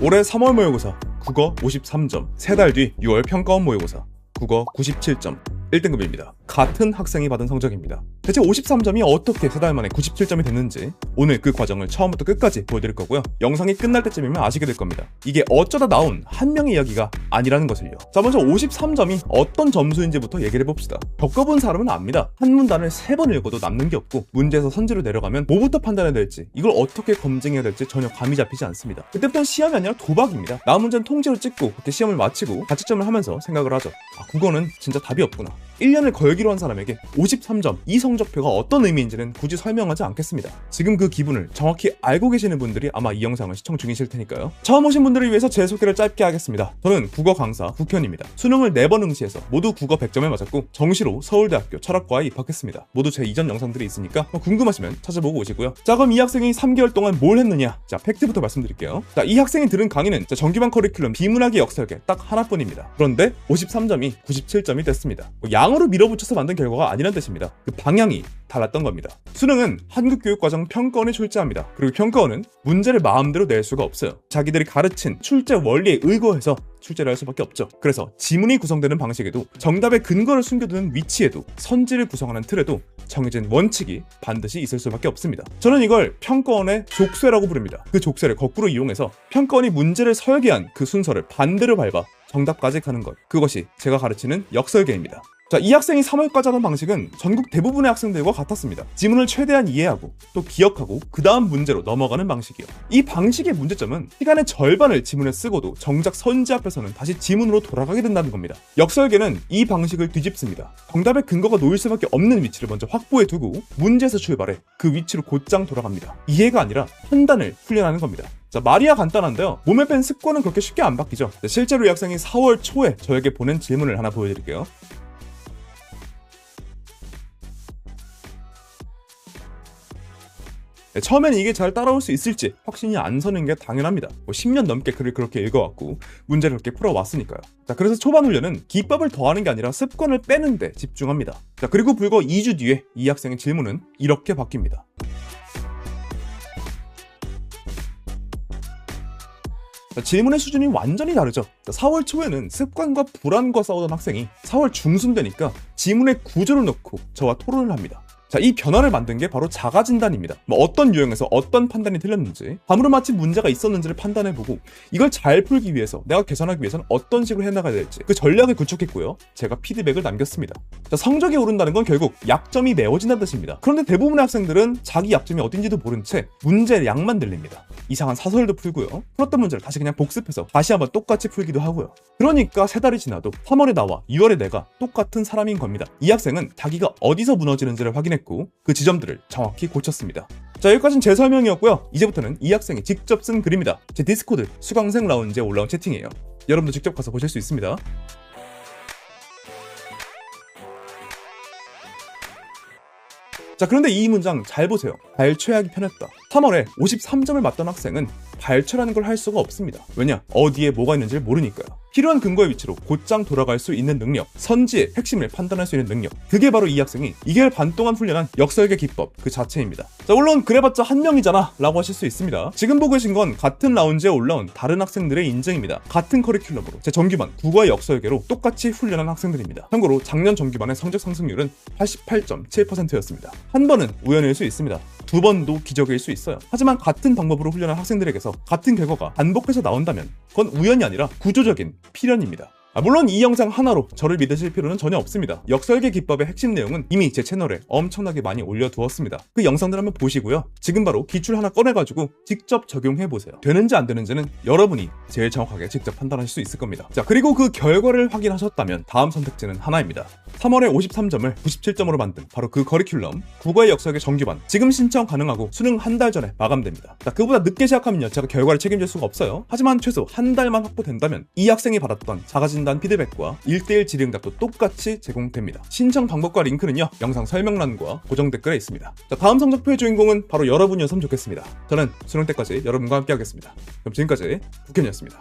올해 3월 모의고사 국어 53점, 3달 뒤 6월 평가원 모의고사 국어 97점, 1등급입니다. 같은 학생이 받은 성적입니다. 대체 53점이 어떻게 3달 만에 97점이 됐는지 오늘 그 과정을 처음부터 끝까지 보여드릴 거고요. 영상이 끝날 때쯤이면 아시게 될 겁니다. 이게 어쩌다 나온 한 명의 이야기가 아니라는 것을요. 자, 먼저 53점이 어떤 점수인지부터 얘기를 해봅시다. 겪어본 사람은 압니다. 한 문단을 3번 읽어도 남는 게 없고 문제에서 선지로 내려가면 뭐부터 판단해야 될지, 이걸 어떻게 검증해야 될지 전혀 감이 잡히지 않습니다. 그때부터는 시험이 아니라 도박입니다. 남은 문제는 통째로 찍고 그렇게 시험을 마치고 가채점을 하면서 생각을 하죠. 국어는 진짜 답이 없구나. 1년을 걸기로 한 사람에게 53점, 이 성적표가 어떤 의미인지는 굳이 설명하지 않겠습니다. 지금 그 기분을 정확히 알고 계시는 분들이 아마 이 영상을 시청 중이실 테니까요. 처음 오신 분들을 위해서 제 소개를 짧게 하겠습니다. 저는 국어 강사 국현입니다. 수능을 4번 응시해서 모두 국어 100점에 맞았고 정시로 서울대학교 철학과에 입학했습니다. 모두 제 이전 영상들이 있으니까 궁금하시면 찾아보고 오시고요. 자, 그럼 이 학생이 3개월 동안 뭘 했느냐? 자, 팩트부터 말씀드릴게요. 자, 이 학생이 들은 강의는 정규반 커리큘럼 비문학의 역설계 딱 하나뿐입니다. 그런데 53점이 97점이 됐습니다. 양으로 밀어붙여서 만든 결과가 아니란 뜻입니다. 그 방향이 달랐던 겁니다. 수능은 한국교육과정 평가원이 출제합니다. 그리고 평가원은 문제를 마음대로 낼 수가 없어요. 자기들이 가르친 출제 원리에 의거해서 출제를 할 수밖에 없죠. 그래서 지문이 구성되는 방식에도, 정답의 근거를 숨겨두는 위치에도, 선지를 구성하는 틀에도 정해진 원칙이 반드시 있을 수밖에 없습니다. 저는 이걸 평가원의 족쇄라고 부릅니다. 그 족쇄를 거꾸로 이용해서 평가원이 문제를 설계한 그 순서를 반대로 밟아 정답까지 가는 것, 그것이 제가 가르치는 역설계입니다. 자, 이 학생이 3월까지 하던 방식은 전국 대부분의 학생들과 같았습니다. 지문을 최대한 이해하고 또 기억하고 그 다음 문제로 넘어가는 방식이요. 이 방식의 문제점은 시간의 절반을 지문에 쓰고도 정작 선지 앞에서는 다시 지문으로 돌아가게 된다는 겁니다. 역설계는 이 방식을 뒤집습니다. 정답의 근거가 놓일 수밖에 없는 위치를 먼저 확보해두고 문제에서 출발해 그 위치로 곧장 돌아갑니다. 이해가 아니라 판단을 훈련하는 겁니다. 자, 말이야 간단한데요. 몸에 밴 습관은 그렇게 쉽게 안 바뀌죠. 실제로 이 학생이 4월 초에 저에게 보낸 질문을 하나 보여드릴게요. 처음에는 이게 잘 따라올 수 있을지 확신이 안 서는 게 당연합니다. 10년 넘게 글을 그렇게 읽어왔고 문제를 그렇게 풀어왔으니까요. 자, 그래서 초반 훈련은 기법을 더하는 게 아니라 습관을 빼는 데 집중합니다. 자, 그리고 불과 2주 뒤에 이 학생의 질문은 이렇게 바뀝니다. 질문의 수준이 완전히 다르죠. 4월 초에는 습관과 불안과 싸우던 학생이 4월 중순 되니까 지문의 구조를 놓고 저와 토론을 합니다. 자, 이 변화를 만든 게 바로 자가진단입니다. 어떤 유형에서 어떤 판단이 틀렸는지, 아무런 마치 문제가 있었는지를 판단해보고 이걸 잘 풀기 위해서, 내가 개선하기 위해서는 어떤 식으로 해나가야 될지 그 전략을 구축했고요. 제가 피드백을 남겼습니다. 자, 성적이 오른다는 건 결국 약점이 메워진다는 뜻입니다. 그런데 대부분의 학생들은 자기 약점이 어딘지도 모른 채 문제의 양만 들립니다. 이상한 사설도 풀고요. 풀었던 문제를 다시 그냥 복습해서 다시 한번 똑같이 풀기도 하고요. 그러니까 3달이 지나도 3월에 나와 6월에 내가 똑같은 사람인 겁니다. 이 학생은 자기가 어디서 무너지는지를 확인했고 그 지점들을 정확히 고쳤습니다. 자, 여기까지는 제 설명이었고요. 이제부터는 이 학생이 직접 쓴 글입니다. 제 디스코드 수강생 라운지에 올라온 채팅이에요. 여러분도 직접 가서 보실 수 있습니다. 자, 그런데 이 문장 잘 보세요. 발췌하기 편했다. 3월에 53점을 맞던 학생은 발췌라는 걸 할 수가 없습니다. 왜냐? 어디에 뭐가 있는지를 모르니까요. 필요한 근거의 위치로 곧장 돌아갈 수 있는 능력, 선지의 핵심을 판단할 수 있는 능력, 그게 바로 이 학생이 2개월 반 동안 훈련한 역설계 기법 그 자체입니다. 자, 물론 그래봤자 한 명이잖아 라고 하실 수 있습니다. 지금 보고 계신 건 같은 라운지에 올라온 다른 학생들의 인증입니다. 같은 커리큘럼으로 제 정규반 국어의 역설계로 똑같이 훈련한 학생들입니다. 참고로 작년 정규반의 성적 상승률은 88.7%였습니다. 한 번은 우연일 수 있습니다. 2번도 기적일 수 있어요. 하지만 같은 방법으로 훈련한 학생들에게서 같은 결과가 반복해서 나온다면 그건 우연이 아니라 구조적인 필연입니다. 물론 이 영상 하나로 저를 믿으실 필요는 전혀 없습니다. 역설계 기법의 핵심 내용은 이미 제 채널에 엄청나게 많이 올려두었습니다. 그 영상들 한번 보시고요. 지금 바로 기출 하나 꺼내가지고 직접 적용해보세요. 되는지 안 되는지는 여러분이 제일 정확하게 직접 판단하실 수 있을 겁니다. 자, 그리고 그 결과를 확인하셨다면 다음 선택지는 하나입니다. 3월에 53점을 97점으로 만든 바로 그 커리큘럼 국어의 역설계 정규반, 지금 신청 가능하고 수능 한 달 전에 마감됩니다. 자, 그보다 늦게 시작하면요 제가 결과를 책임질 수가 없어요. 하지만 최소 한 달만 확보된다면 이 학생이 받았던 자가진단 피드백과 1:1 질의응답도 똑같이 제공됩니다. 신청 방법과 링크는요 영상 설명란과 고정 댓글에 있습니다. 자, 다음 성적표의 주인공은 바로 여러분이었으면 좋겠습니다. 저는 수능 때까지 여러분과 함께 하겠습니다. 그럼 지금까지 국현이었습니다.